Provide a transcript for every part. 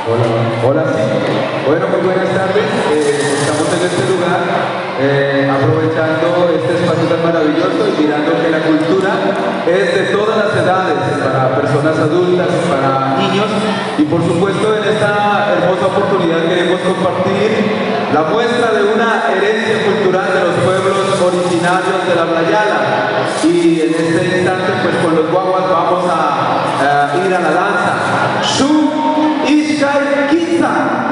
Hola, hola, sí. Bueno, muy buenas tardes. Estamos en este lugar aprovechando este espacio tan maravilloso y mirando que la cultura es de todas las edades, para personas adultas, para niños, y por supuesto en esta hermosa oportunidad queremos compartir la muestra de una herencia cultural de los pueblos originarios de la Blayala. Y en este instante, pues con los guaguas vamos a ir a la danza. Shu Ishkai Kitsa.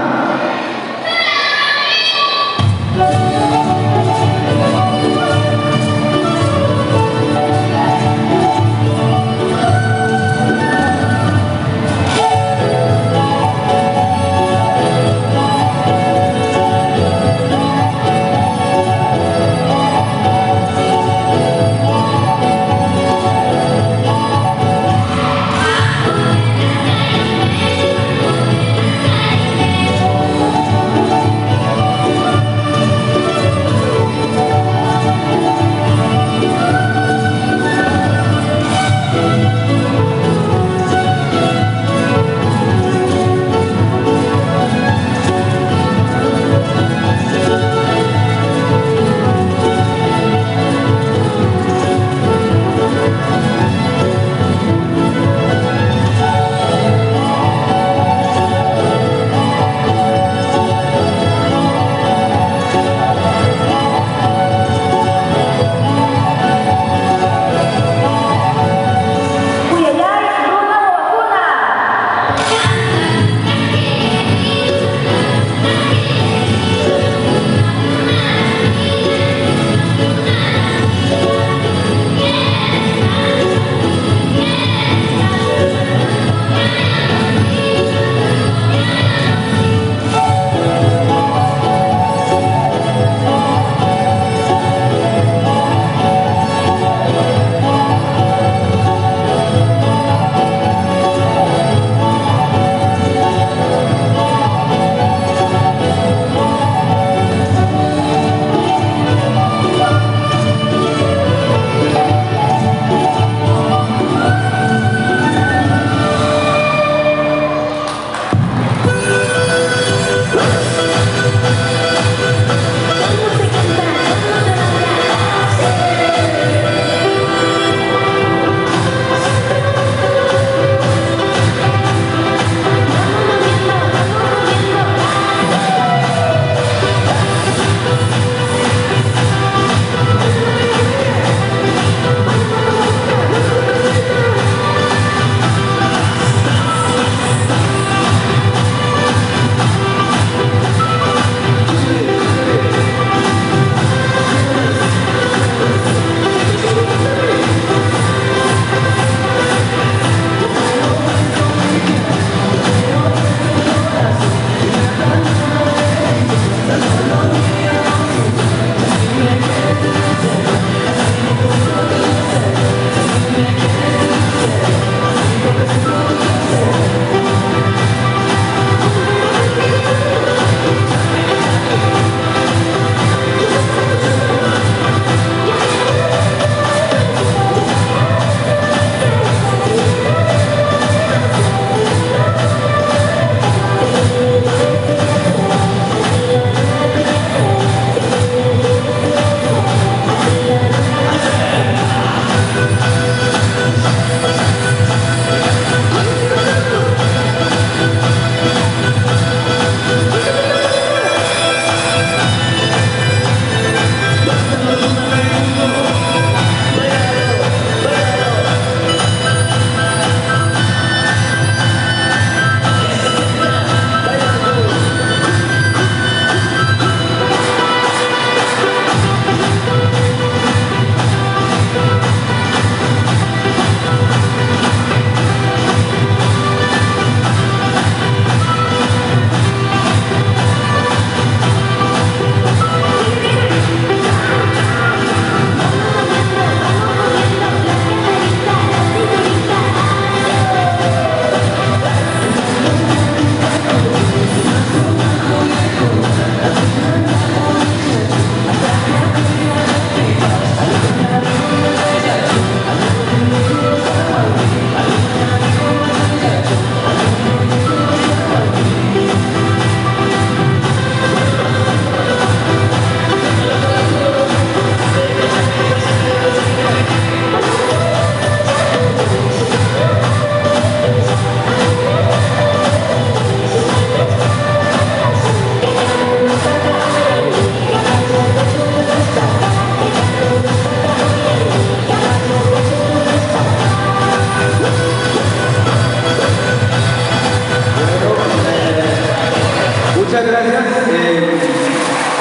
Muchas gracias.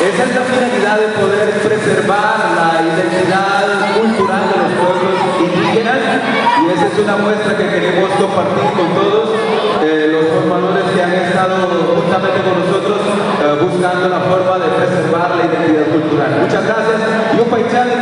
Esa es la finalidad de poder preservar la identidad cultural de los pueblos indígenas y esa es una muestra que queremos compartir con todos los formadores que han estado juntamente con nosotros buscando la forma de preservar la identidad cultural. Muchas gracias. Yo, Paichán,